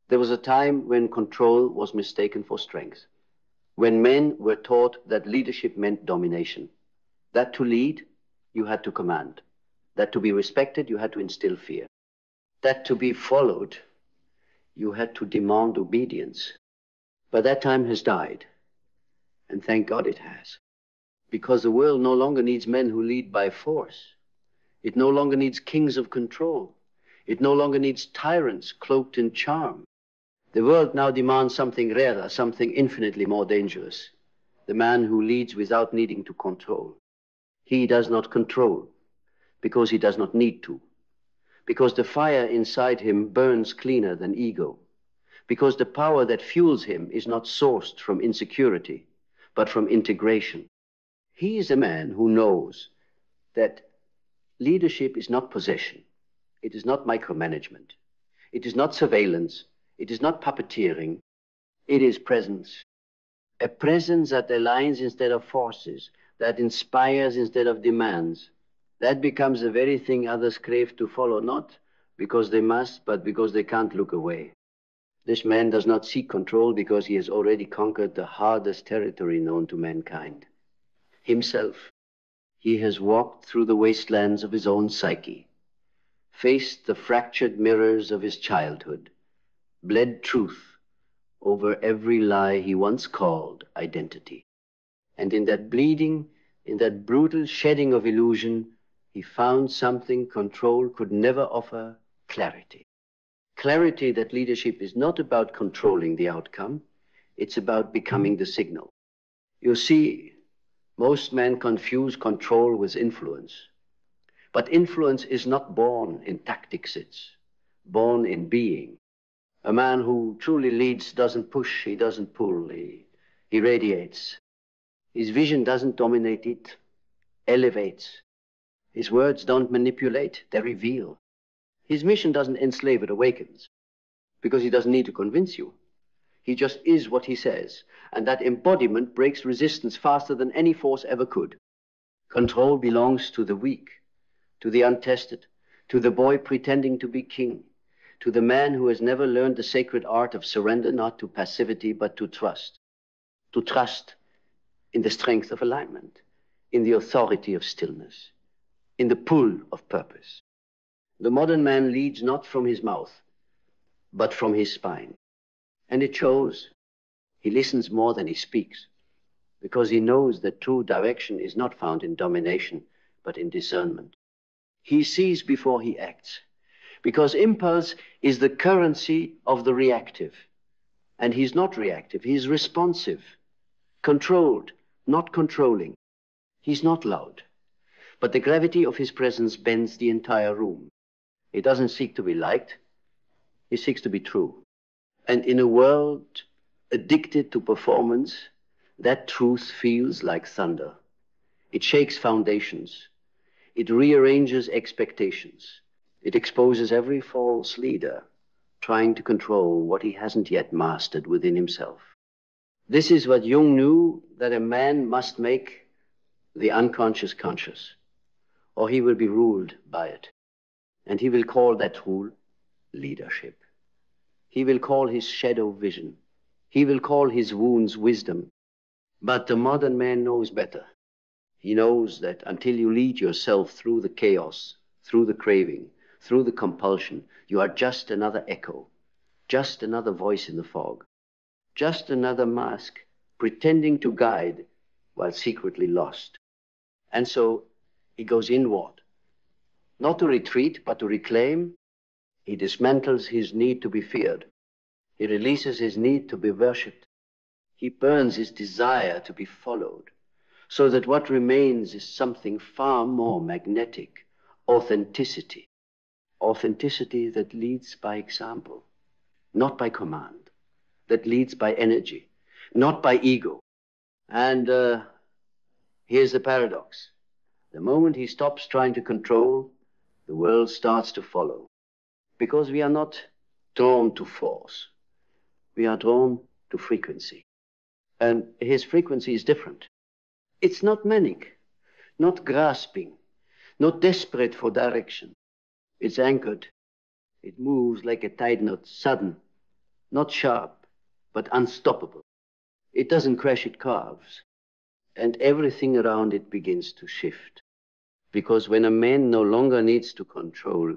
There was a time when control was mistaken for strength, when men were taught that leadership meant domination, that to lead, you had to command, that to be respected, you had to instill fear, that to be followed, you had to demand obedience. But that time has died, and thank God it has, because the world no longer needs men who lead by force. It no longer needs kings of control. It no longer needs tyrants cloaked in charm. The world now demands something rarer, something infinitely more dangerous. The man who leads without needing to control. He does not control because he does not need to. Because the fire inside him burns cleaner than ego. Because the power that fuels him is not sourced from insecurity, but from integration. He is a man who knows that leadership is not possession. It is not micromanagement. It is not surveillance. It is not puppeteering. It is presence. A presence that aligns instead of forces, that inspires instead of demands. That becomes the very thing others crave to follow, not because they must, but because they can't look away. This man does not seek control because he has already conquered the hardest territory known to mankind. Himself. He has walked through the wastelands of his own psyche, faced the fractured mirrors of his childhood, bled truth over every lie he once called identity. And in that bleeding, in that brutal shedding of illusion, he found something control could never offer: clarity. Clarity that leadership is not about controlling the outcome, it's about becoming the signal. You see, most men confuse control with influence. But influence is not born in tactics, it's born in being. A man who truly leads doesn't push, he doesn't pull, he radiates. His vision doesn't dominate, it elevates. His words don't manipulate, they reveal. His mission doesn't enslave, it awakens. Because he doesn't need to convince you. He just is what he says. And that embodiment breaks resistance faster than any force ever could. Control belongs to the weak, to the untested, to the boy pretending to be king, to the man who has never learned the sacred art of surrender, not to passivity, but to trust. To trust in the strength of alignment, in the authority of stillness, in the pull of purpose. The modern man leads not from his mouth, but from his spine. And it shows. He listens more than he speaks, because he knows that true direction is not found in domination, but in discernment. He sees before he acts, because impulse is the currency of the reactive. And he's not reactive, he's responsive, controlled, not controlling. He's not loud, but the gravity of his presence bends the entire room. He doesn't seek to be liked, he seeks to be true. And in a world addicted to performance, that truth feels like thunder. It shakes foundations. It rearranges expectations. It exposes every false leader trying to control what he hasn't yet mastered within himself. This is what Jung knew, that a man must make the unconscious conscious, or he will be ruled by it. And he will call that rule leadership. He will call his shadow vision. He will call his wounds wisdom. But the modern man knows better. He knows that until you lead yourself through the chaos, through the craving, through the compulsion, you are just another echo, just another voice in the fog, just another mask pretending to guide while secretly lost. And so he goes inward, not to retreat, but to reclaim. He dismantles his need to be feared. He releases his need to be worshipped. He burns his desire to be followed, so that what remains is something far more magnetic: authenticity. Authenticity that leads by example, not by command, that leads by energy, not by ego. And here's the paradox. The moment he stops trying to control, the world starts to follow. Because we are not drawn to force. We are drawn to frequency. And his frequency is different. It's not manic, not grasping, not desperate for direction. It's anchored. It moves like a tide knot, sudden, not sharp, but unstoppable. It doesn't crash, it carves. And everything around it begins to shift. Because when a man no longer needs to control,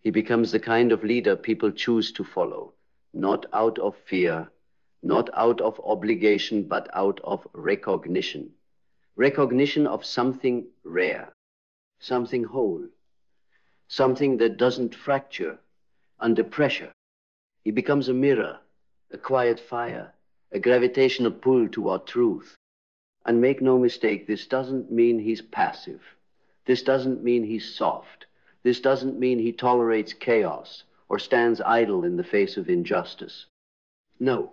he becomes the kind of leader people choose to follow, not out of fear, not out of obligation, but out of recognition. Recognition of something rare, something whole, something that doesn't fracture under pressure. He becomes a mirror, a quiet fire, a gravitational pull toward truth. And make no mistake, this doesn't mean he's passive. This doesn't mean he's soft. This doesn't mean he tolerates chaos or stands idle in the face of injustice. No,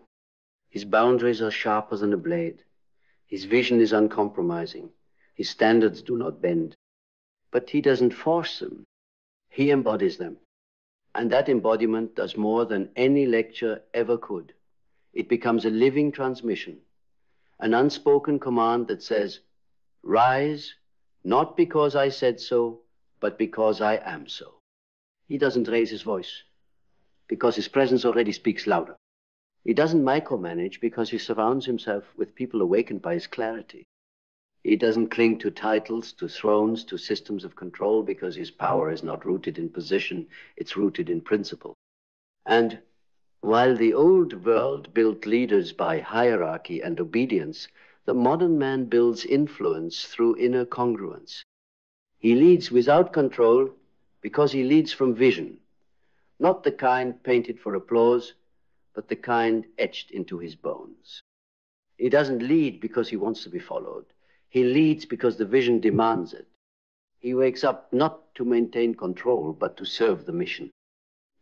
his boundaries are sharper than a blade. His vision is uncompromising. His standards do not bend. But he doesn't force them. He embodies them. And that embodiment does more than any lecture ever could. It becomes a living transmission, an unspoken command that says, rise, not because I said so, but because I am so. He doesn't raise his voice, because his presence already speaks louder. He doesn't micromanage because he surrounds himself with people awakened by his clarity. He doesn't cling to titles, to thrones, to systems of control because his power is not rooted in position, it's rooted in principle. And while the old world built leaders by hierarchy and obedience, the modern man builds influence through inner congruence. He leads without control because he leads from vision, not the kind painted for applause, but the kind etched into his bones. He doesn't lead because he wants to be followed. He leads because the vision demands it. He wakes up not to maintain control, but to serve the mission,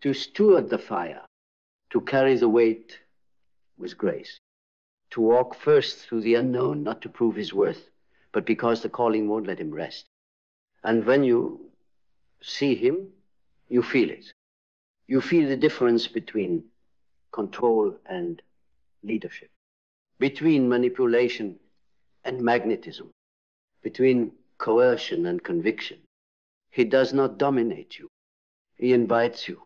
to steward the fire, to carry the weight with grace, to walk first through the unknown, not to prove his worth, but because the calling won't let him rest. And when you see him, you feel it. You feel the difference between control and leadership, between manipulation and magnetism, between coercion and conviction. He does not dominate you. He invites you.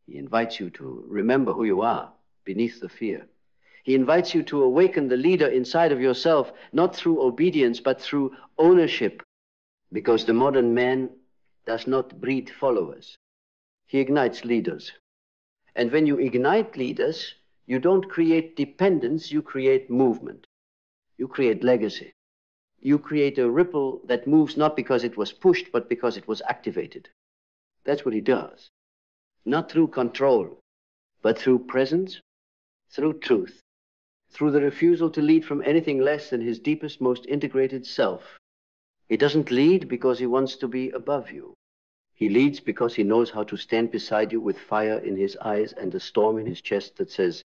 He invites you to remember who you are beneath the fear. He invites you to awaken the leader inside of yourself, not through obedience, but through ownership, because the modern man does not breed followers. He ignites leaders. And when you ignite leaders, you don't create dependence, you create movement. You create legacy. You create a ripple that moves not because it was pushed, but because it was activated. That's what he does. Not through control, but through presence, through truth, through the refusal to lead from anything less than his deepest, most integrated self. He doesn't lead because he wants to be above you. He leads because he knows how to stand beside you with fire in his eyes and a storm in his chest that says,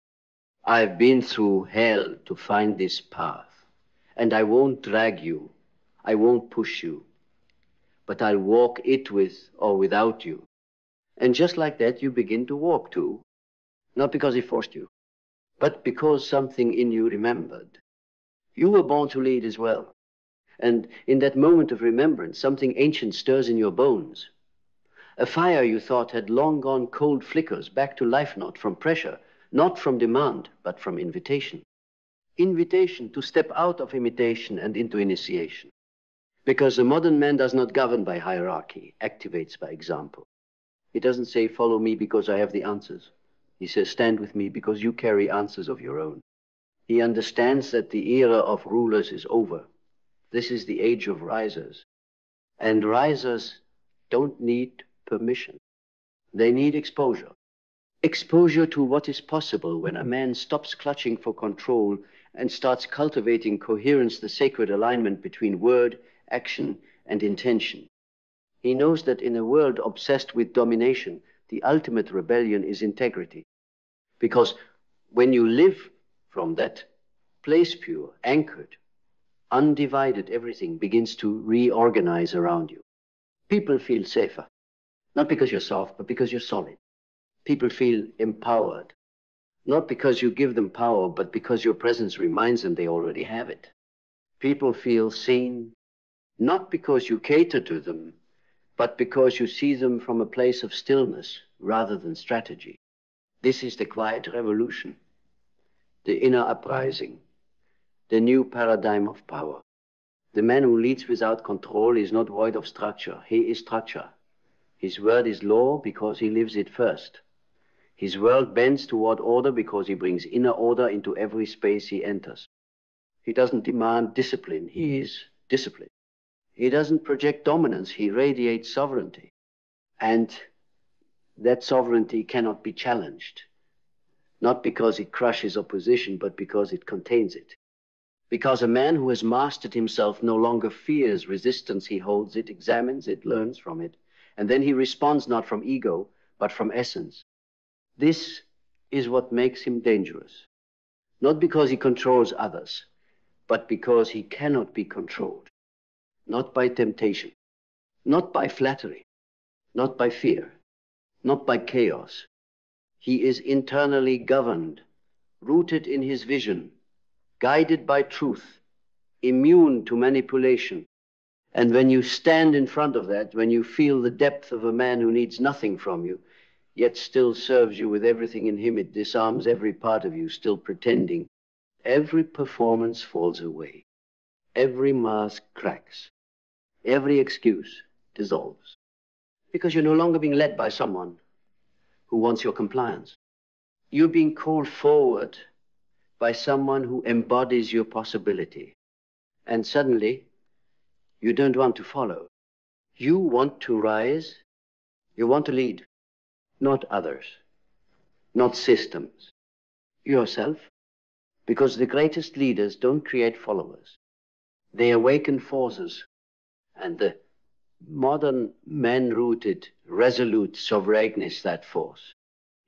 I've been through hell to find this path, and I won't drag you, I won't push you, but I'll walk it with or without you. And just like that, you begin to walk too, not because he forced you, but because something in you remembered. You were born to lead as well. And in that moment of remembrance, something ancient stirs in your bones. A fire you thought had long gone cold flickers back to life, not from pressure, not from demand, but from invitation. Invitation to step out of imitation and into initiation. Because the modern man does not govern by hierarchy, activates by example. He doesn't say, follow me because I have the answers. He says, stand with me because you carry answers of your own. He understands that the era of rulers is over. This is the age of risers. And risers don't need permission. They need exposure. Exposure to what is possible when a man stops clutching for control and starts cultivating coherence, the sacred alignment between word, action, and intention. He knows that in a world obsessed with domination, the ultimate rebellion is integrity. Because when you live from that place pure, anchored, undivided, everything begins to reorganize around you. People feel safer, not because you're soft, but because you're solid. People feel empowered, not because you give them power, but because your presence reminds them they already have it. People feel seen, not because you cater to them, but because you see them from a place of stillness rather than strategy. This is the quiet revolution, the inner uprising, the new paradigm of power. The man who leads without control is not void of structure. He is structure. His word is law because he lives it first. His world bends toward order because he brings inner order into every space he enters. He doesn't demand discipline. He is discipline. He doesn't project dominance. He radiates sovereignty. And that sovereignty cannot be challenged. Not because it crushes opposition, but because it contains it. Because a man who has mastered himself no longer fears resistance. He holds it, examines it, learns from it. And then he responds not from ego, but from essence. This is what makes him dangerous. Not because he controls others, but because he cannot be controlled. Not by temptation, not by flattery, not by fear, not by chaos. He is internally governed, rooted in his vision, guided by truth, immune to manipulation. And when you stand in front of that, when you feel the depth of a man who needs nothing from you, yet still serves you with everything in him, it disarms every part of you, still pretending. Every performance falls away. Every mask cracks. Every excuse dissolves. Because you're no longer being led by someone who wants your compliance. You're being called forward by someone who embodies your possibility. And suddenly, you don't want to follow. You want to rise. You want to lead. Not others. Not systems. Yourself. Because the greatest leaders don't create followers. They awaken forces. And the modern man-rooted, resolute sovereign is that force.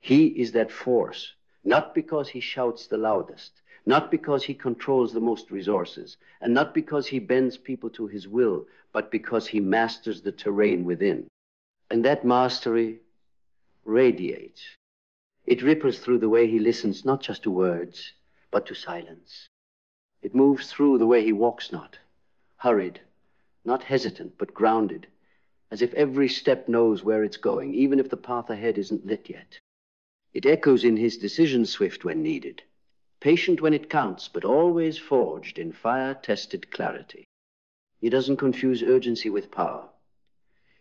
He is that force, not because he shouts the loudest, not because he controls the most resources, and not because he bends people to his will, but because he masters the terrain within. And that mastery radiates. It ripples through the way he listens, not just to words, but to silence. It moves through the way he walks, not hurried, not hesitant, but grounded, as if every step knows where it's going, even if the path ahead isn't lit yet. It echoes in his decisions, swift when needed, patient when it counts, but always forged in fire-tested clarity. He doesn't confuse urgency with power.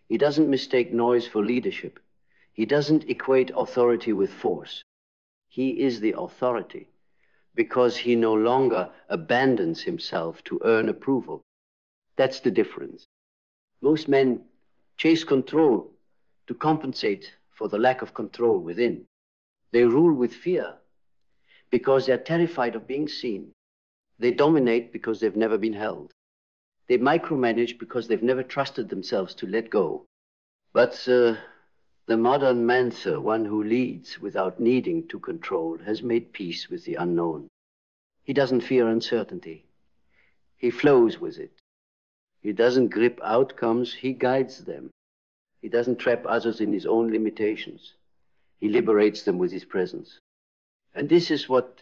He doesn't mistake noise for leadership. He doesn't equate authority with force. He is the authority because he no longer abandons himself to earn approval. That's the difference. Most men chase control to compensate for the lack of control within. They rule with fear because they're terrified of being seen. They dominate because they've never been held. They micromanage because they've never trusted themselves to let go. But the modern Mantha, one who leads without needing to control, has made peace with the unknown. He doesn't fear uncertainty. He flows with it. He doesn't grip outcomes, he guides them. He doesn't trap others in his own limitations. He liberates them with his presence. And this is what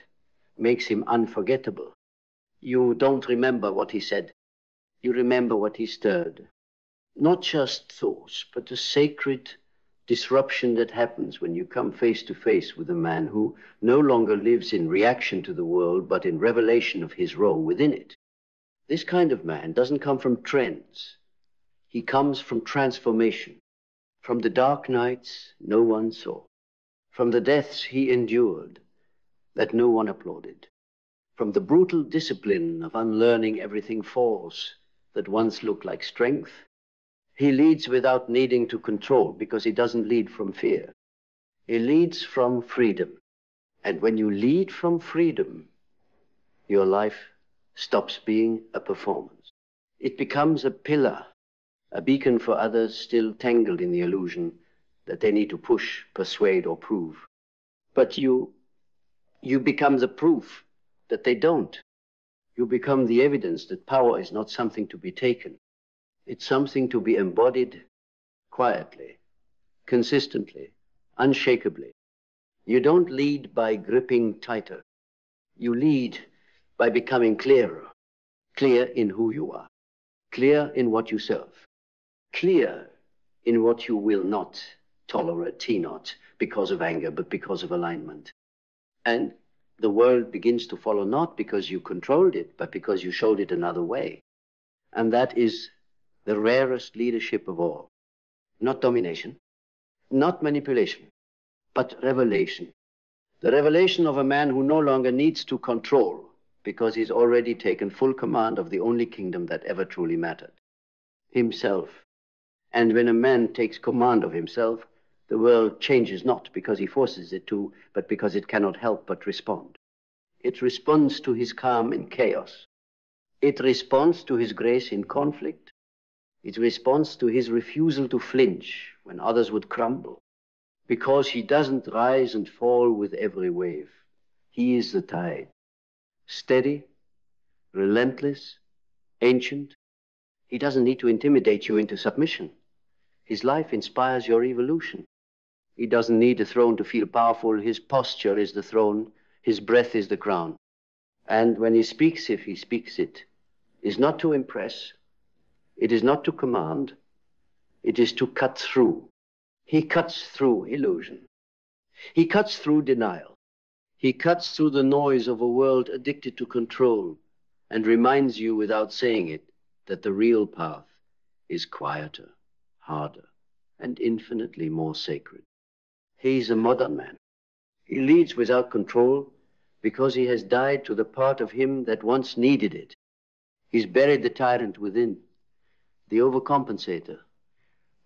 makes him unforgettable. You don't remember what he said. You remember what he stirred. Not just thoughts, but the sacred disruption that happens when you come face to face with a man who no longer lives in reaction to the world, but in revelation of his role within it. This kind of man doesn't come from trends. He comes from transformation, from the dark nights no one saw, from the deaths he endured that no one applauded, from the brutal discipline of unlearning everything false that once looked like strength. He leads without needing to control because he doesn't lead from fear. He leads from freedom. And when you lead from freedom, your life stops being a performance. It becomes a pillar, a beacon for others still tangled in the illusion that they need to push, persuade, or prove. But you become the proof that they don't. You become the evidence that power is not something to be taken. It's something to be embodied quietly, consistently, unshakably. You don't lead by gripping tighter. You lead by becoming clearer, clear in who you are, clear in what you serve, clear in what you will not tolerate, not, because of anger, but because of alignment. And the world begins to follow not because you controlled it, but because you showed it another way. And that is the rarest leadership of all. Not domination, not manipulation, but revelation. The revelation of a man who no longer needs to control because he's already taken full command of the only kingdom that ever truly mattered, himself. And when a man takes command of himself, the world changes not because he forces it to, but because it cannot help but respond. It responds to his calm in chaos. It responds to his grace in conflict. It responds to his refusal to flinch when others would crumble, because he doesn't rise and fall with every wave. He is the tide, steady, relentless, ancient. He doesn't need to intimidate you into submission. His life inspires your evolution. He doesn't need a throne to feel powerful. His posture is the throne. His breath is the crown. And when he speaks, if he speaks it, is not to impress. It is not to command. It is to cut through. He cuts through illusion. He cuts through denial. He cuts through the noise of a world addicted to control and reminds you without saying it that the real path is quieter, harder, and infinitely more sacred. He's a modern man. He leads without control because he has died to the part of him that once needed it. He's buried the tyrant within, the overcompensator,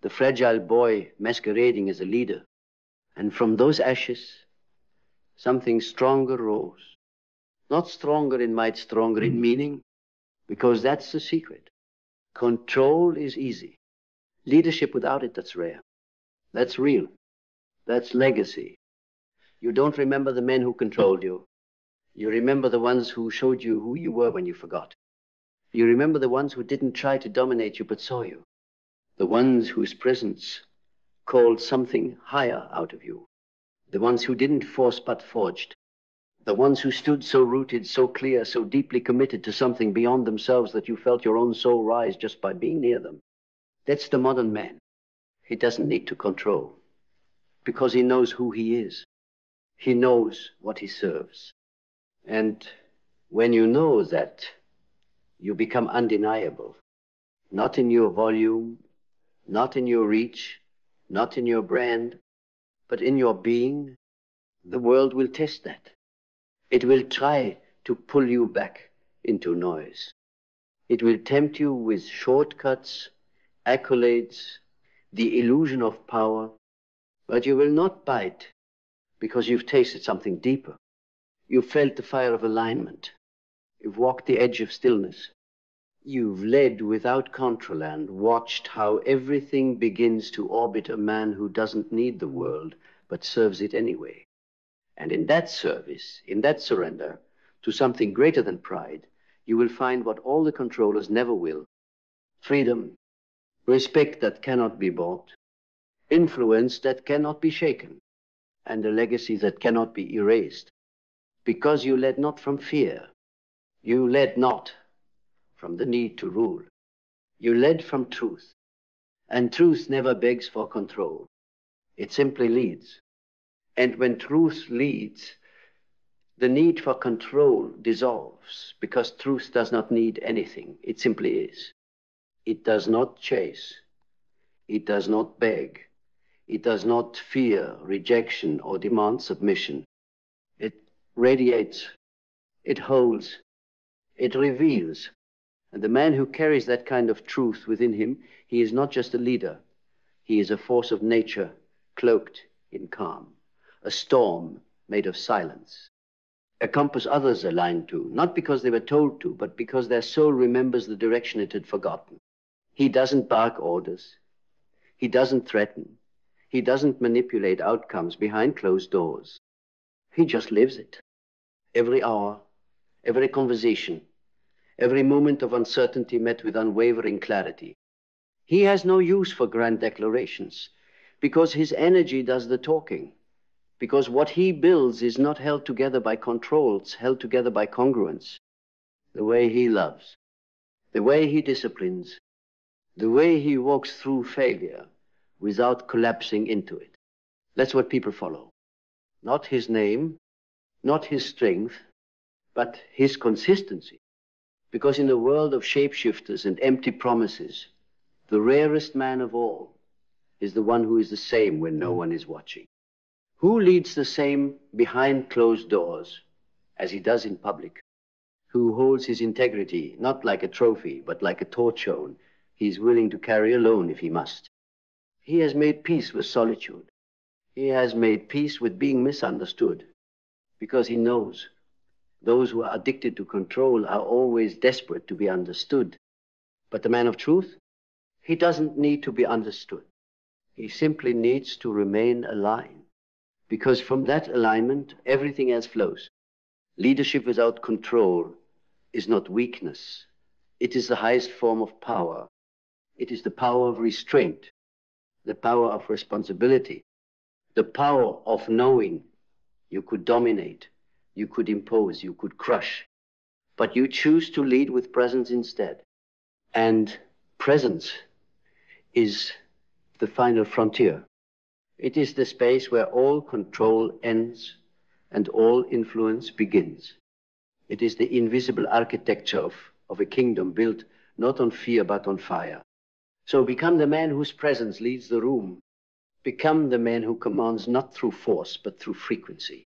the fragile boy masquerading as a leader. And from those ashes, something stronger rose. Not stronger in might, stronger in meaning, because that's the secret. Control is easy. Leadership without it, that's rare. That's real. That's legacy. You don't remember the men who controlled you. You remember the ones who showed you who you were when you forgot. You remember the ones who didn't try to dominate you but saw you. The ones whose presence called something higher out of you. The ones who didn't force but forged. The ones who stood so rooted, so clear, so deeply committed to something beyond themselves that you felt your own soul rise just by being near them. That's the modern man. He doesn't need to control because he knows who he is. He knows what he serves. And when you know that, you become undeniable. Not in your volume, not in your reach, not in your brand, but in your being. The world will test that. It will try to pull you back into noise. It will tempt you with shortcuts, accolades, the illusion of power, but you will not bite because you've tasted something deeper. You've felt the fire of alignment. You've walked the edge of stillness. You've led without control and watched how everything begins to orbit a man who doesn't need the world, but serves it anyway. And in that service, in that surrender to something greater than pride, you will find what all the controllers never will. Freedom, respect that cannot be bought, influence that cannot be shaken, and a legacy that cannot be erased. Because you led not from fear. You led not from the need to rule. You led from truth. And truth never begs for control. It simply leads. And when truth leads, the need for control dissolves because truth does not need anything. It simply is. It does not chase. It does not beg. It does not fear rejection or demand submission. It radiates. It holds. It reveals. And the man who carries that kind of truth within him, he is not just a leader. He is a force of nature cloaked in calm, a storm made of silence. A compass others aligned to, not because they were told to, but because their soul remembers the direction it had forgotten. He doesn't bark orders. He doesn't threaten. He doesn't manipulate outcomes behind closed doors. He just lives it. Every hour, every conversation, every moment of uncertainty met with unwavering clarity. He has no use for grand declarations because his energy does the talking. Because what he builds is not held together by control, it's held together by congruence. The way he loves, the way he disciplines, the way he walks through failure without collapsing into it. That's what people follow. Not his name, not his strength, but his consistency. Because in a world of shapeshifters and empty promises, the rarest man of all is the one who is the same when no one is watching. Who leads the same behind closed doors as he does in public? Who holds his integrity not like a trophy, but like a torch shown he's willing to carry alone if he must? He has made peace with solitude. He has made peace with being misunderstood, because he knows those who are addicted to control are always desperate to be understood. But the man of truth, he doesn't need to be understood. He simply needs to remain aligned, because from that alignment, everything else flows. Leadership without control is not weakness. It is the highest form of power. It is the power of restraint, the power of responsibility, the power of knowing you could dominate, you could impose, you could crush, but you choose to lead with presence instead. And presence is the final frontier. It is the space where all control ends and all influence begins. It is the invisible architecture of a kingdom built not on fear but on fire. So become the man whose presence leads the room. Become the man who commands not through force but through frequency.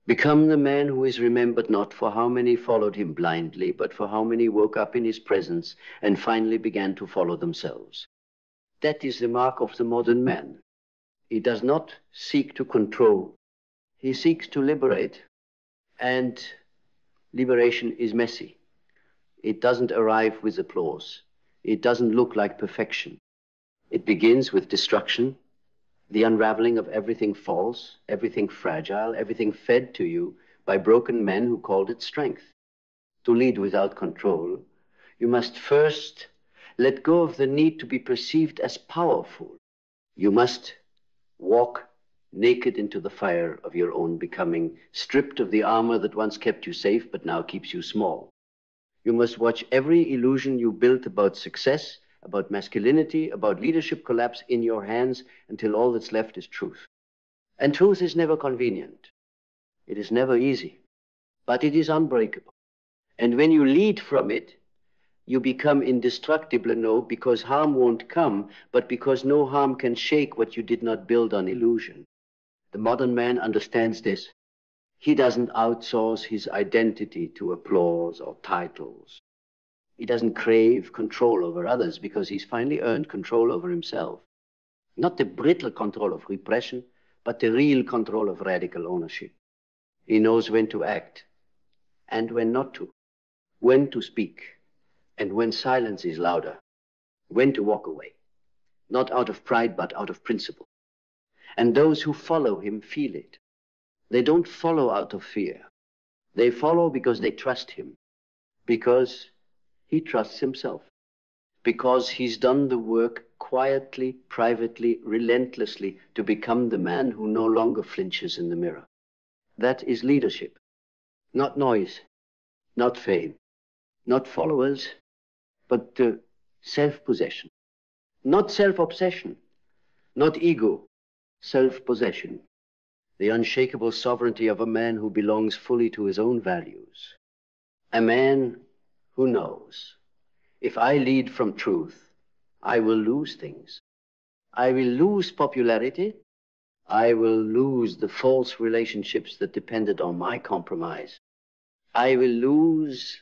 Become the man who is remembered not for how many followed him blindly, but for how many woke up in his presence and finally began to follow themselves. That is the mark of the modern man. He does not seek to control. He seeks to liberate. And liberation is messy. It doesn't arrive with applause. It doesn't look like perfection. It begins with destruction, the unraveling of everything false, everything fragile, everything fed to you by broken men who called it strength. To lead without control, you must first let go of the need to be perceived as powerful. You must walk naked into the fire of your own becoming, stripped of the armor that once kept you safe but now keeps you small. You must watch every illusion you built about success, about masculinity, about leadership collapse in your hands until all that's left is truth. And truth is never convenient. It is never easy, but it is unbreakable. And when you lead from it, you become indestructible, no, because harm won't come, but because no harm can shake what you did not build on illusion. The modern man understands this. He doesn't outsource his identity to applause or titles. He doesn't crave control over others because he's finally earned control over himself. Not the brittle control of repression, but the real control of radical ownership. He knows when to act and when not to, when to speak and when silence is louder, when to walk away, not out of pride but out of principle. And those who follow him feel it. They don't follow out of fear. They follow because they trust him, because he trusts himself, because he's done the work quietly, privately, relentlessly to become the man who no longer flinches in the mirror. That is leadership. Not noise, not fame, not followers, but self-possession. Not self-obsession, not ego, self-possession. The unshakable sovereignty of a man who belongs fully to his own values. A man who knows, if I lead from truth, I will lose things. I will lose popularity. I will lose the false relationships that depended on my compromise. I will lose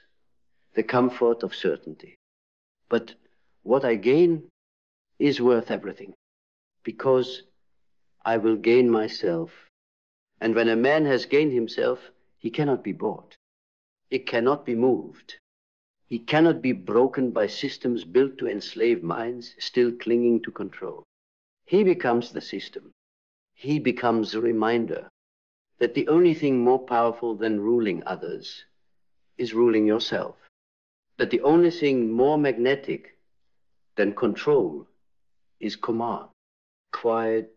the comfort of certainty. But what I gain is worth everything, because I will gain myself. And when a man has gained himself, he cannot be bought. He cannot be moved. He cannot be broken by systems built to enslave minds still clinging to control. He becomes the system. He becomes a reminder that the only thing more powerful than ruling others is ruling yourself. That the only thing more magnetic than control is command. Quiet,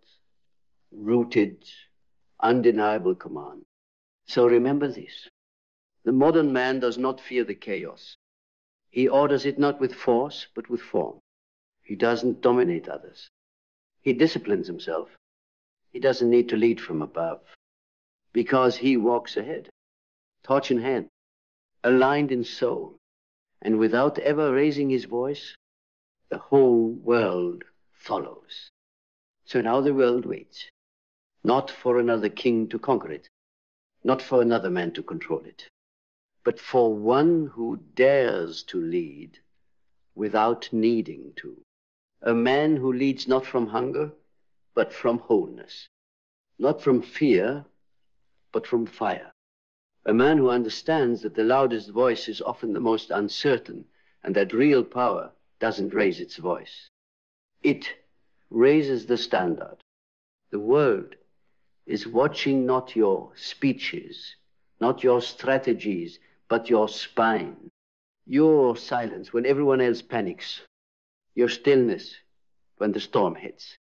rooted, undeniable command. So remember this. The modern man does not fear the chaos. He orders it not with force, but with form. He doesn't dominate others. He disciplines himself. He doesn't need to lead from above because he walks ahead, torch in hand, aligned in soul, and without ever raising his voice, the whole world follows. So now the world waits, not for another king to conquer it, not for another man to control it, but for one who dares to lead without needing to. A man who leads not from hunger, but from wholeness. Not from fear, but from fire. A man who understands that the loudest voice is often the most uncertain, and that real power doesn't raise its voice. It raises the standard. The world is watching not your speeches, not your strategies, but your spine. Your silence when everyone else panics. Your stillness when the storm hits.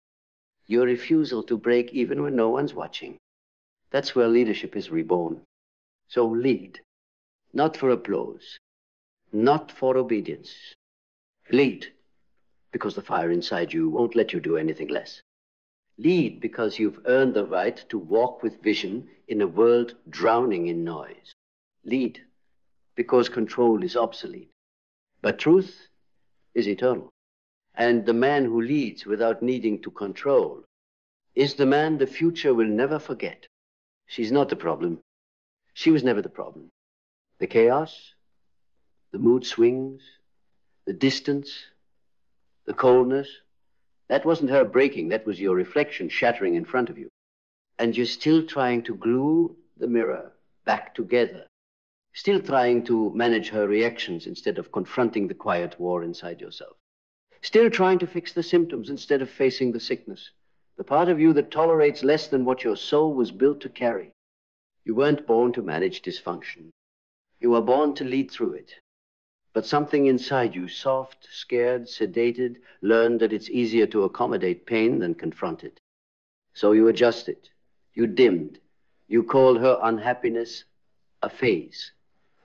Your refusal to break even when no one's watching. That's where leadership is reborn. So lead, not for applause, not for obedience. Lead, because the fire inside you won't let you do anything less. Lead because you've earned the right to walk with vision in a world drowning in noise. Lead because control is obsolete. But truth is eternal. And the man who leads without needing to control is the man the future will never forget. She's not the problem. She was never the problem. The chaos, the mood swings, the distance, the coldness, that wasn't her breaking. That was your reflection shattering in front of you. And you're still trying to glue the mirror back together. Still trying to manage her reactions instead of confronting the quiet war inside yourself. Still trying to fix the symptoms instead of facing the sickness. The part of you that tolerates less than what your soul was built to carry. You weren't born to manage dysfunction. You were born to lead through it. But something inside you, soft, scared, sedated, learned that it's easier to accommodate pain than confront it. So you adjusted. You dimmed. You called her unhappiness a phase.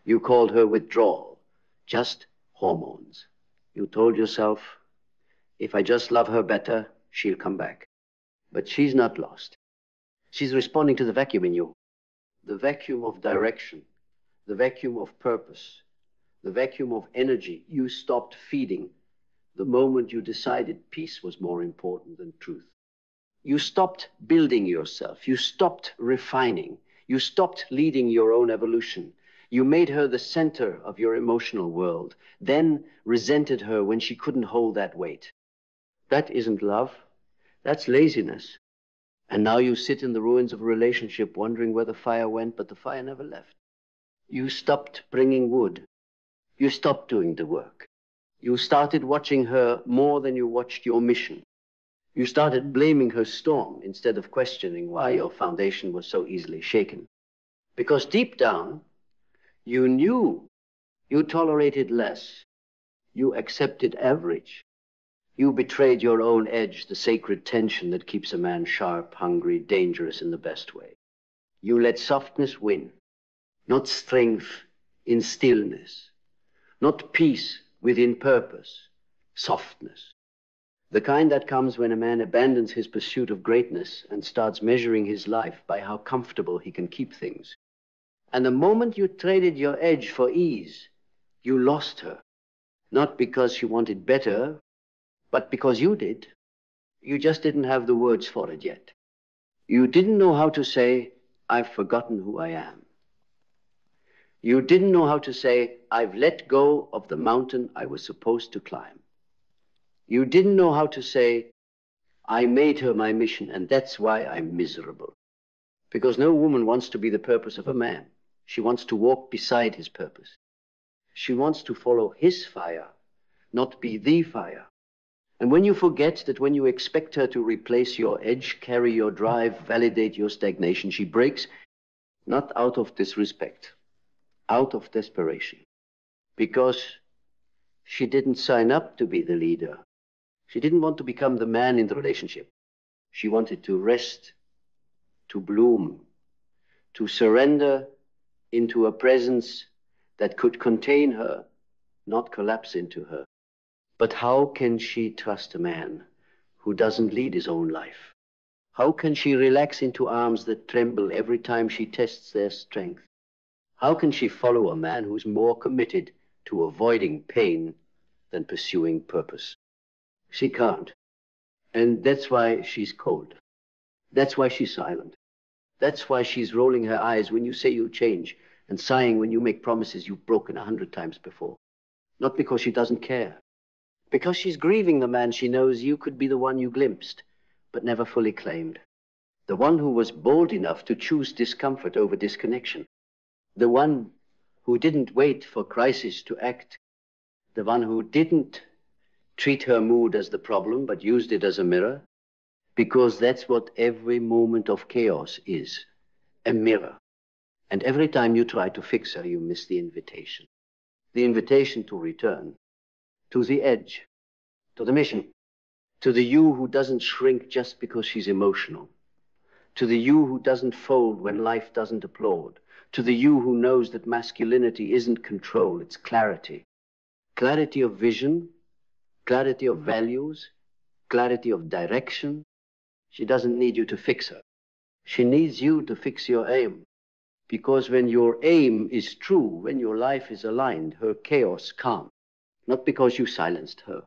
You called her withdrawal, just hormones. You told yourself, if I just love her better, she'll come back. But she's not lost. She's responding to the vacuum in you. The vacuum of direction, the vacuum of purpose, the vacuum of energy you stopped feeding the moment you decided peace was more important than truth. You stopped building yourself. You stopped refining. You stopped leading your own evolution. You made her the center of your emotional world, then resented her when she couldn't hold that weight. That isn't love. That's laziness. And now you sit in the ruins of a relationship wondering where the fire went, but the fire never left. You stopped bringing wood. You stopped doing the work. You started watching her more than you watched your mission. You started blaming her storm instead of questioning why your foundation was so easily shaken. Because deep down, you knew you tolerated less. You accepted average. You betrayed your own edge, the sacred tension that keeps a man sharp, hungry, dangerous in the best way. You let softness win, not strength in stillness, not peace within purpose, softness. The kind that comes when a man abandons his pursuit of greatness and starts measuring his life by how comfortable he can keep things. And the moment you traded your edge for ease, you lost her. Not because she wanted better, but because you did. You just didn't have the words for it yet. You didn't know how to say, I've forgotten who I am. You didn't know how to say, I've let go of the mountain I was supposed to climb. You didn't know how to say, I made her my mission, and that's why I'm miserable. Because no woman wants to be the purpose of a man. She wants to walk beside his purpose. She wants to follow his fire, not be the fire. And when you forget that when you expect her to replace your edge, carry your drive, validate your stagnation, she breaks, not out of disrespect, out of desperation. Because she didn't sign up to be the leader. She didn't want to become the man in the relationship. She wanted to rest, to bloom, to surrender into a presence that could contain her, not collapse into her. But how can she trust a man who doesn't lead his own life? How can she relax into arms that tremble every time she tests their strength? How can she follow a man who's more committed to avoiding pain than pursuing purpose? She can't. And that's why she's cold. That's why she's silent. That's why she's rolling her eyes when you say you'll change and sighing when you make promises you've broken 100 times before. Not because she doesn't care. Because she's grieving the man she knows you could be the one you glimpsed, but never fully claimed. The one who was bold enough to choose discomfort over disconnection. The one who didn't wait for crisis to act. The one who didn't treat her mood as the problem, but used it as a mirror. Because that's what every moment of chaos is, a mirror. And every time you try to fix her, you miss the invitation. The invitation to return, to the edge, to the mission, to the you who doesn't shrink just because she's emotional, to the you who doesn't fold when life doesn't applaud, to the you who knows that masculinity isn't control, it's clarity. Clarity of vision, clarity of values, clarity of direction. She doesn't need you to fix her. She needs you to fix your aim. Because when your aim is true, when your life is aligned, her chaos calm. Not because you silenced her.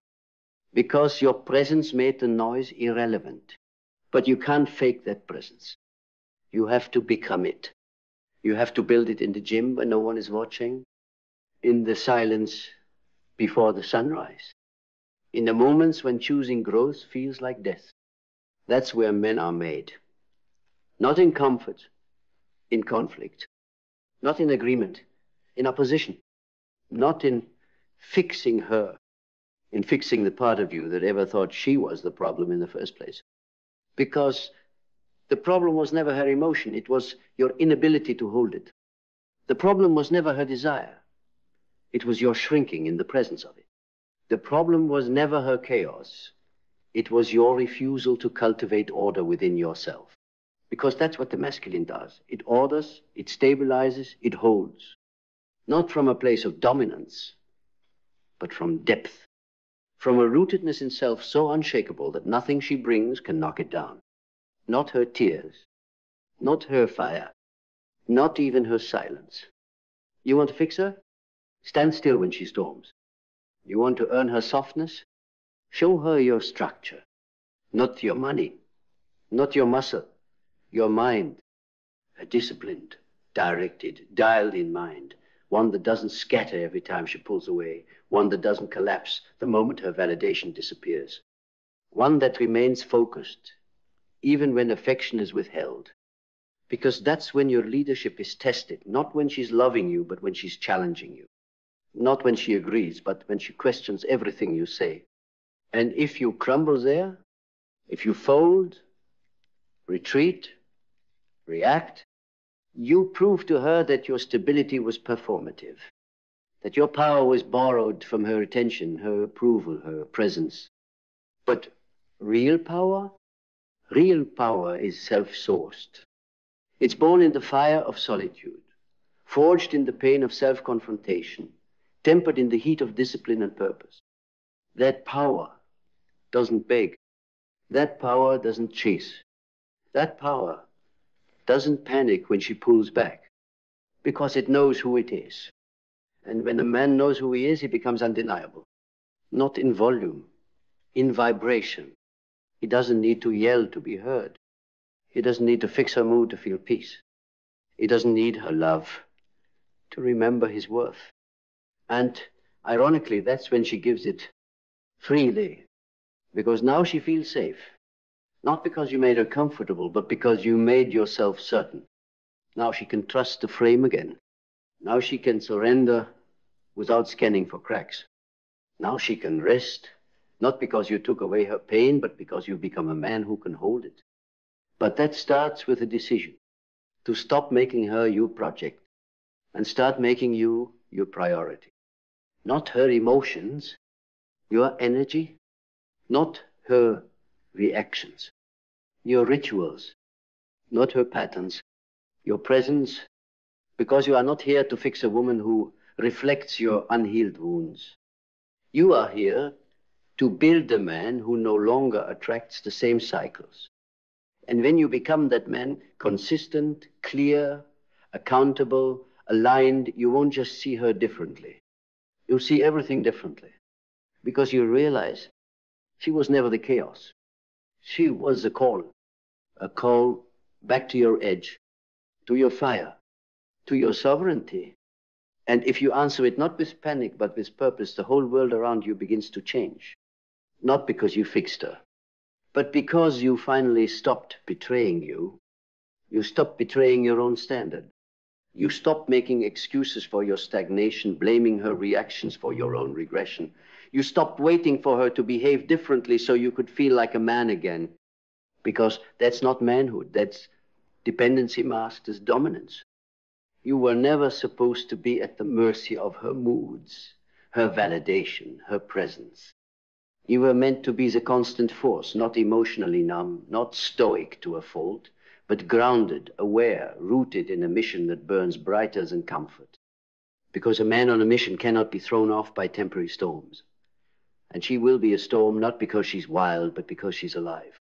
Because your presence made the noise irrelevant. But you can't fake that presence. You have to become it. You have to build it in the gym when no one is watching. In the silence before the sunrise. In the moments when choosing growth feels like death. That's where men are made. Not in comfort, in conflict. Not in agreement, in opposition. Not in fixing her, in fixing the part of you that ever thought she was the problem in the first place. Because the problem was never her emotion, it was your inability to hold it. The problem was never her desire, it was your shrinking in the presence of it. The problem was never her chaos, it was your refusal to cultivate order within yourself. Because that's what the masculine does. It orders, it stabilizes, it holds. Not from a place of dominance, but from depth. From a rootedness in self so unshakable that nothing she brings can knock it down. Not her tears, not her fire, not even her silence. You want to fix her? Stand still when she storms. You want to earn her softness? Show her your structure, not your money, not your muscle, your mind, a disciplined, directed, dialed-in mind, one that doesn't scatter every time she pulls away, one that doesn't collapse the moment her validation disappears, one that remains focused, even when affection is withheld. Because that's when your leadership is tested, not when she's loving you, but when she's challenging you. Not when she agrees, but when she questions everything you say. And if you crumble there, if you fold, retreat, react, you prove to her that your stability was performative, that your power was borrowed from her attention, her approval, her presence. But real power is self-sourced. It's born in the fire of solitude, forged in the pain of self-confrontation, tempered in the heat of discipline and purpose. That power doesn't beg. That power doesn't chase. That power doesn't panic when she pulls back, because it knows who it is. And when a man knows who he is, he becomes undeniable. Not in volume, in vibration. He doesn't need to yell to be heard. He doesn't need to fix her mood to feel peace. He doesn't need her love to remember his worth. And ironically, that's when she gives it freely, because now she feels safe. Not because you made her comfortable, but because you made yourself certain. Now she can trust the frame again. Now she can surrender without scanning for cracks. Now she can rest, not because you took away her pain, but because you've become a man who can hold it. But that starts with a decision to stop making her your project and start making you your priority. Not her emotions, your energy, not her reactions, your rituals, not her patterns, your presence, because you are not here to fix a woman who reflects your unhealed wounds. You are here to build a man who no longer attracts the same cycles And when you become that man, consistent, clear, accountable, aligned, you won't just see her differently. You'll see everything differently. Because you realize she was never the chaos. She was a call back to your edge, to your fire, to your sovereignty. And if you answer it not with panic, but with purpose, the whole world around you begins to change. Not because you fixed her, but because you finally stopped betraying you. You stopped betraying your own standard. You stopped making excuses for your stagnation, blaming her reactions for your own regression. You stopped waiting for her to behave differently so you could feel like a man again. Because that's not manhood. That's dependency masked as dominance. You were never supposed to be at the mercy of her moods, her validation, her presence. You were meant to be the constant force, not emotionally numb, not stoic to a fault, but grounded, aware, rooted in a mission that burns brighter than comfort. Because a man on a mission cannot be thrown off by temporary storms. And she will be a storm not because she's wild, but because she's alive.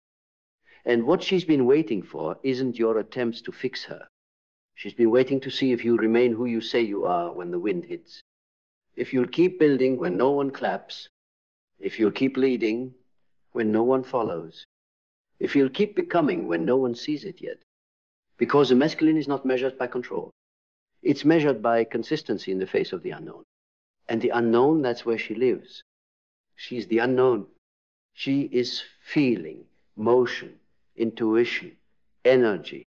And what she's been waiting for isn't your attempts to fix her. She's been waiting to see if you remain who you say you are when the wind hits. If you'll keep building when no one claps. If you'll keep leading when no one follows. If you'll keep becoming when no one sees it yet. Because the masculine is not measured by control. It's measured by consistency in the face of the unknown. And the unknown, that's where she lives. She's the unknown. She is feeling, motion, intuition, energy.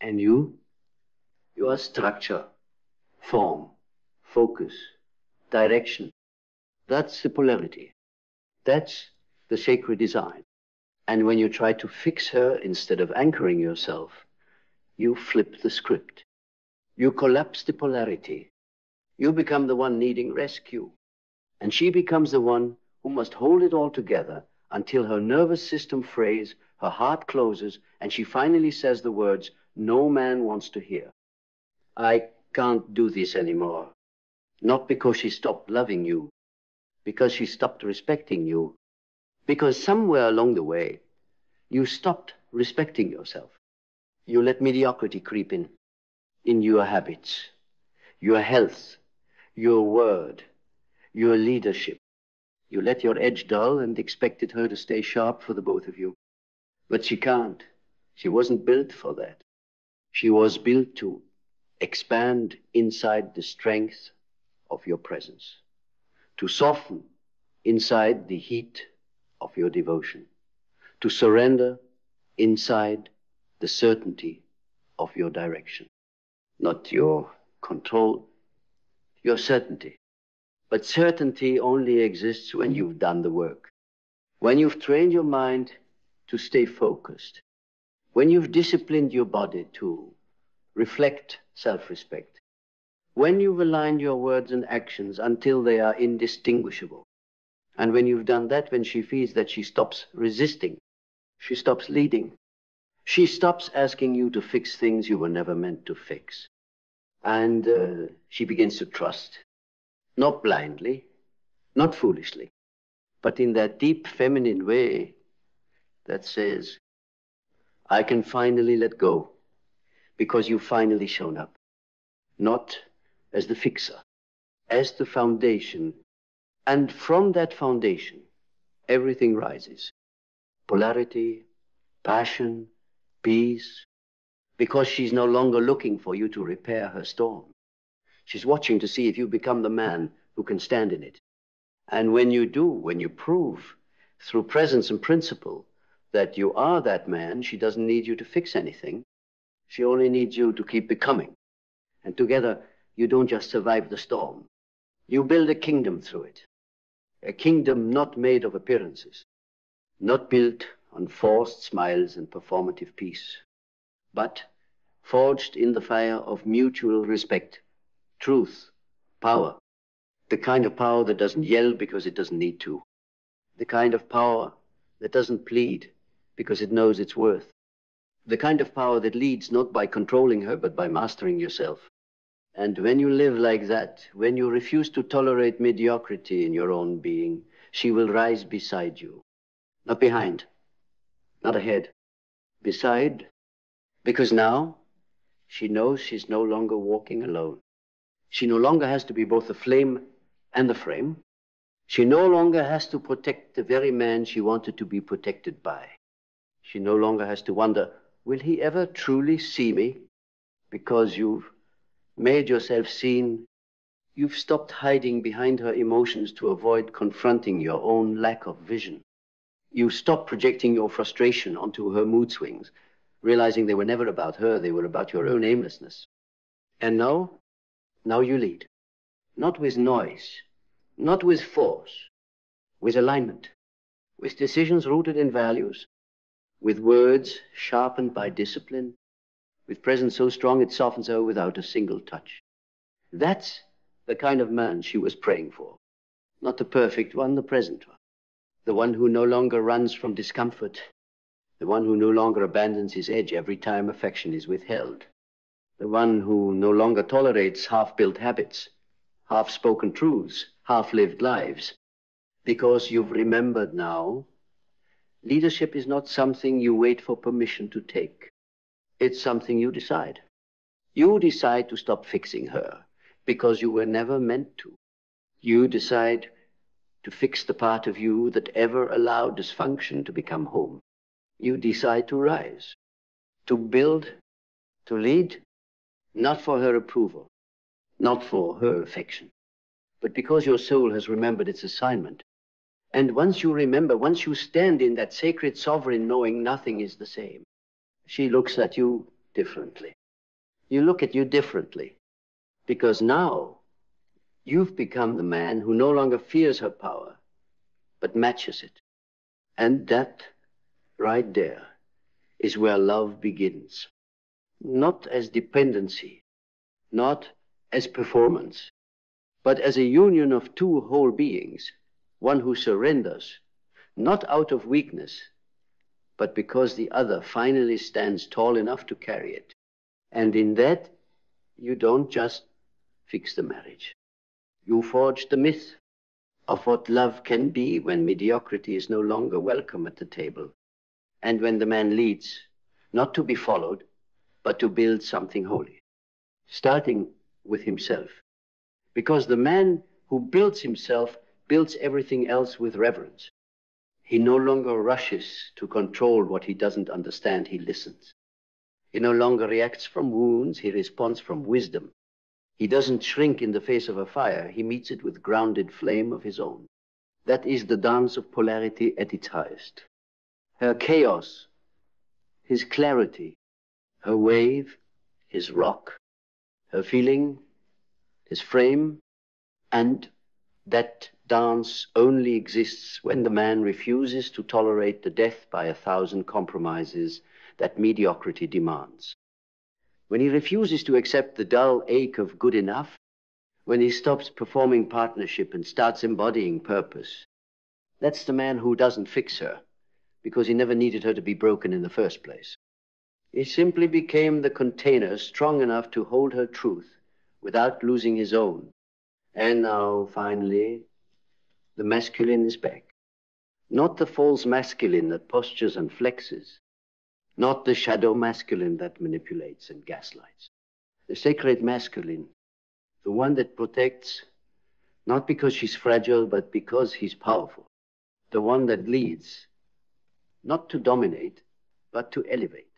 And you are structure, form, focus, direction. That's the polarity. That's the sacred design. And when you try to fix her instead of anchoring yourself, you flip the script. You collapse the polarity. You become the one needing rescue. And she becomes the one who must hold it all together until her nervous system frays, her heart closes, and she finally says the words no man wants to hear. I can't do this anymore. Not because she stopped loving you, because she stopped respecting you. Because somewhere along the way, you stopped respecting yourself. You let mediocrity creep in your habits, your health, your word, your leadership. You let your edge dull and expected her to stay sharp for the both of you. But she can't. She wasn't built for that. She was built to expand inside the strength of your presence, to soften inside the heat of your devotion, to surrender inside the certainty of your direction. Not your control, your certainty. But certainty only exists when you've done the work. When you've trained your mind to stay focused. When you've disciplined your body to reflect self-respect. When you've aligned your words and actions until they are indistinguishable. And when you've done that, when she feels that she stops resisting, she stops leading. She stops asking you to fix things you were never meant to fix. And she begins to trust. Not blindly, not foolishly, but in that deep feminine way that says, I can finally let go because you've finally shown up. Not as the fixer, as the foundation. And from that foundation, everything rises. Polarity, passion, peace, because she's no longer looking for you to repair her storm. She's watching to see if you become the man who can stand in it. And when you do, when you prove through presence and principle that you are that man, she doesn't need you to fix anything. She only needs you to keep becoming. And together, you don't just survive the storm. You build a kingdom through it. A kingdom not made of appearances, not built on forced smiles and performative peace, but forged in the fire of mutual respect, truth, power, the kind of power that doesn't yell because it doesn't need to, the kind of power that doesn't plead because it knows its worth, the kind of power that leads not by controlling her but by mastering yourself. And when you live like that, when you refuse to tolerate mediocrity in your own being, she will rise beside you, not behind, not ahead, beside, because now she knows she's no longer walking alone. She no longer has to be both the flame and the frame. She no longer has to protect the very man she wanted to be protected by. She no longer has to wonder, will he ever truly see me? Because you've made yourself seen, you've stopped hiding behind her emotions to avoid confronting your own lack of vision. You stopped projecting your frustration onto her mood swings, realizing they were never about her, they were about your own aimlessness. And now you lead. Not with noise, not with force, with alignment, with decisions rooted in values, with words sharpened by discipline, with presence so strong it softens her without a single touch. That's the kind of man she was praying for. Not the perfect one, the present one. The one who no longer runs from discomfort. The one who no longer abandons his edge every time affection is withheld. The one who no longer tolerates half-built habits, half-spoken truths, half-lived lives. Because you've remembered now, leadership is not something you wait for permission to take. It's something you decide. You decide to stop fixing her because you were never meant to. You decide to fix the part of you that ever allowed dysfunction to become home. You decide to rise, to build, to lead, not for her approval, not for her affection, but because your soul has remembered its assignment. And once you remember, once you stand in that sacred sovereign knowing nothing is the same, she looks at you differently. You look at you differently because now you've become the man who no longer fears her power, but matches it. And that right there is where love begins. Not as dependency, not as performance, but as a union of two whole beings, one who surrenders, not out of weakness, but because the other finally stands tall enough to carry it. And in that, you don't just fix the marriage. You forge the myth of what love can be when mediocrity is no longer welcome at the table. And when the man leads, not to be followed, but to build something holy, starting with himself. Because the man who builds himself builds everything else with reverence. He no longer rushes to control what he doesn't understand, he listens. He no longer reacts from wounds, he responds from wisdom. He doesn't shrink in the face of a fire, he meets it with grounded flame of his own. That is the dance of polarity at its highest. Her chaos, his clarity, her wave, his rock, her feeling, his frame, and that dance only exists when the man refuses to tolerate the death by 1,000 compromises that mediocrity demands. When he refuses to accept the dull ache of good enough, when he stops performing partnership and starts embodying purpose, that's the man who doesn't fix her, because he never needed her to be broken in the first place. He simply became the container strong enough to hold her truth without losing his own. And now, finally, the masculine is back. Not the false masculine that postures and flexes. Not the shadow masculine that manipulates and gaslights. The sacred masculine, the one that protects, not because she's fragile, but because he's powerful. The one that leads, not to dominate, but to elevate.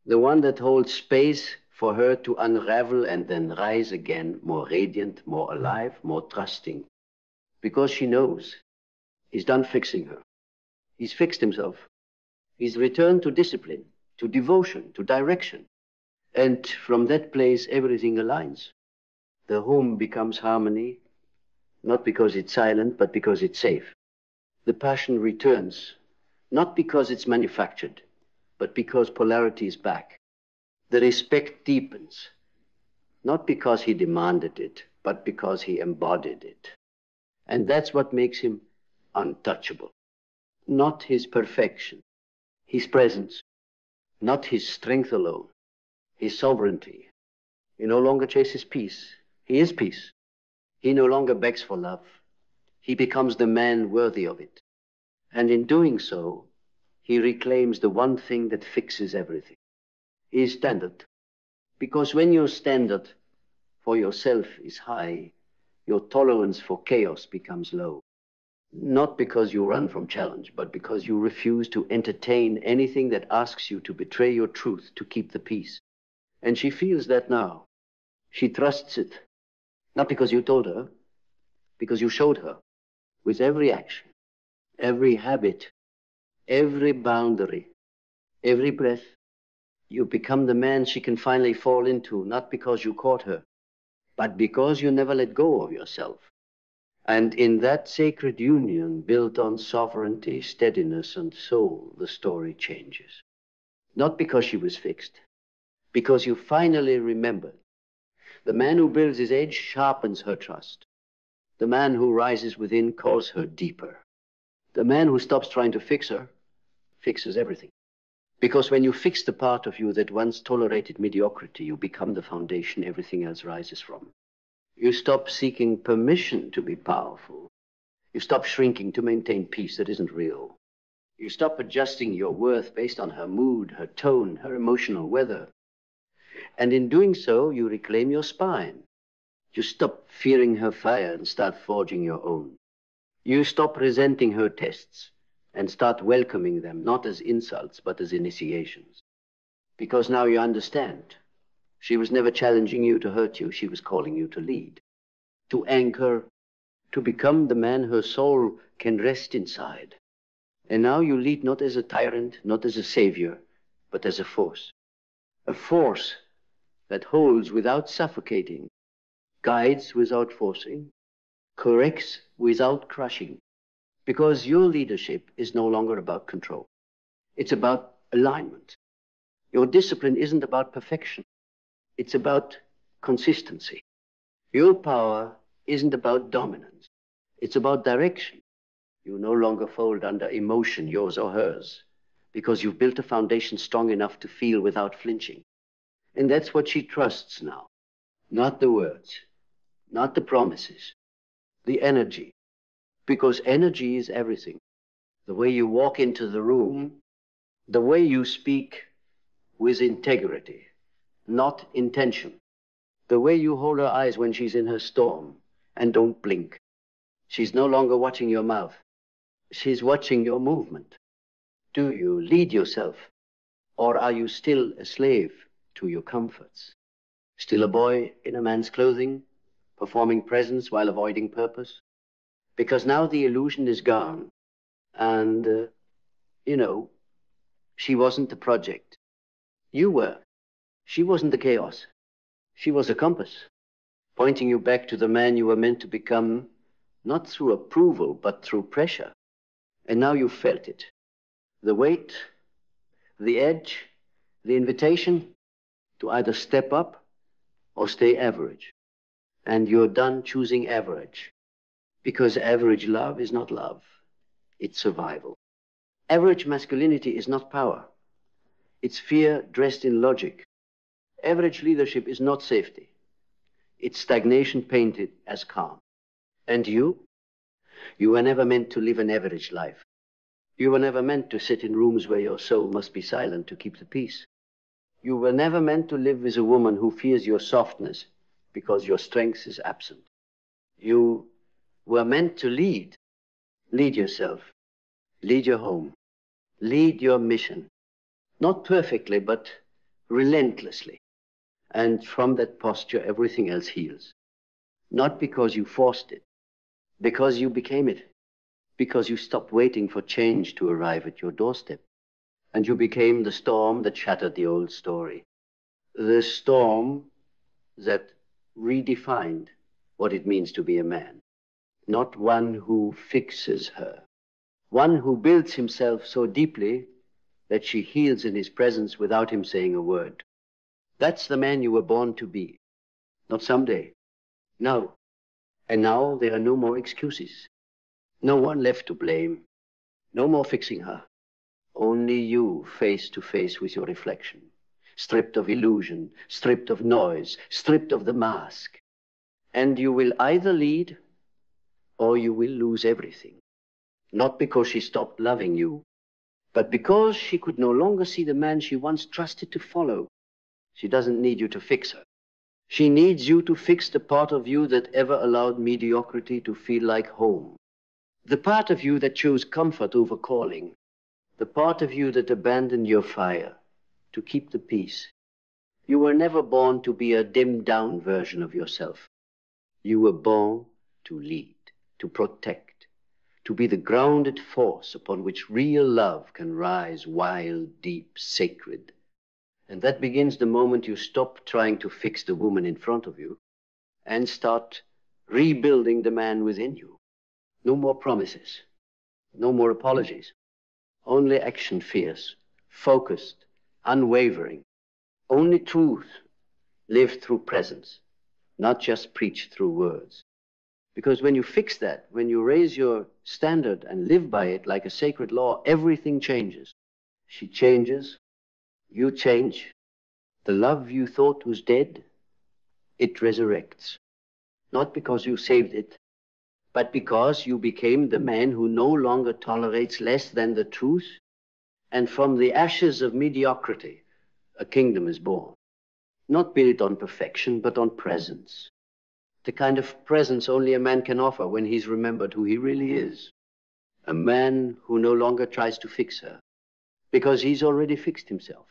The one that holds space for her to unravel and then rise again, more radiant, more alive, more trusting. Because she knows he's done fixing her. He's fixed himself. He's returned to discipline, to devotion, to direction. And from that place, everything aligns. The home becomes harmony, not because it's silent, but because it's safe. The passion returns, not because it's manufactured, but because polarity is back. The respect deepens, not because he demanded it, but because he embodied it. And that's what makes him untouchable. Not his perfection, his presence, not his strength alone, his sovereignty. He no longer chases peace. He is peace. He no longer begs for love. He becomes the man worthy of it. And in doing so, he reclaims the one thing that fixes everything. His standard. Because when your standard for yourself is high, your tolerance for chaos becomes low. Not because you run from challenge, but because you refuse to entertain anything that asks you to betray your truth to keep the peace. And she feels that now. She trusts it. Not because you told her, because you showed her. With every action, every habit, every boundary, every breath, you become the man she can finally fall into, not because you caught her, but because you never let go of yourself. And in that sacred union built on sovereignty, steadiness, and soul, the story changes. Not because she was fixed, because you finally remembered. The man who builds his edge sharpens her trust. The man who rises within calls her deeper. The man who stops trying to fix her fixes everything. Because when you fix the part of you that once tolerated mediocrity, you become the foundation everything else rises from. You stop seeking permission to be powerful. You stop shrinking to maintain peace that isn't real. You stop adjusting your worth based on her mood, her tone, her emotional weather. And in doing so, you reclaim your spine. You stop fearing her fire and start forging your own. You stop resenting her tests and start welcoming them, not as insults, but as initiations. Because now you understand. She was never challenging you to hurt you. She was calling you to lead, to anchor, to become the man her soul can rest inside. And now you lead not as a tyrant, not as a savior, but as a force. A force that holds without suffocating, guides without forcing, corrects without crushing. Because your leadership is no longer about control. It's about alignment. Your discipline isn't about perfection. It's about consistency. Your power isn't about dominance. It's about direction. You no longer fold under emotion, yours or hers, because you've built a foundation strong enough to feel without flinching. And that's what she trusts now. Not the words, not the promises, the energy. Because energy is everything. The way you walk into the room, the way you speak with integrity, not intention. The way you hold her eyes when she's in her storm and don't blink. She's no longer watching your mouth. She's watching your movement. Do you lead yourself? Or are you still a slave to your comforts? Still a boy in a man's clothing, performing presence while avoiding purpose? Because now the illusion is gone. And, she wasn't the project. You were. She wasn't the chaos. She was a compass, pointing you back to the man you were meant to become, not through approval, but through pressure. And now you felt it. The weight, the edge, the invitation to either step up or stay average. And you're done choosing average. Because average love is not love. It's survival. Average masculinity is not power. It's fear dressed in logic. Average leadership is not safety. It's stagnation painted as calm. And you were never meant to live an average life. You were never meant to sit in rooms where your soul must be silent to keep the peace. You were never meant to live with a woman who fears your softness because your strength is absent. You were meant to lead. Lead yourself. Lead your home. Lead your mission. Not perfectly, but relentlessly. And from that posture, everything else heals. Not because you forced it, because you became it. Because you stopped waiting for change to arrive at your doorstep. And you became the storm that shattered the old story. The storm that redefined what it means to be a man. Not one who fixes her. One who builds himself so deeply that she heals in his presence without him saying a word. That's the man you were born to be. Not someday. No. And now there are no more excuses. No one left to blame. No more fixing her. Only you face to face with your reflection. Stripped of illusion, stripped of noise, stripped of the mask. And you will either lead or you will lose everything. Not because she stopped loving you, But because she could no longer see the man she once trusted to follow, she doesn't need you to fix her. She needs you to fix the part of you that ever allowed mediocrity to feel like home. The part of you that chose comfort over calling. The part of you that abandoned your fire to keep the peace. You were never born to be a dimmed-down version of yourself. You were born to lead, to protect, to be the grounded force upon which real love can rise wild, deep, sacred. And that begins the moment you stop trying to fix the woman in front of you and start rebuilding the man within you. No more promises, no more apologies, only action fierce, focused, unwavering. Only truth lived through presence, not just preached through words. Because when you fix that, when you raise your standard and live by it like a sacred law, everything changes. She changes, you change. The love you thought was dead, it resurrects. Not because you saved it, but because you became the man who no longer tolerates less than the truth. And from the ashes of mediocrity, a kingdom is born. Not built on perfection, but on presence. The kind of presence only a man can offer when he's remembered who he really is. A man who no longer tries to fix her, because he's already fixed himself.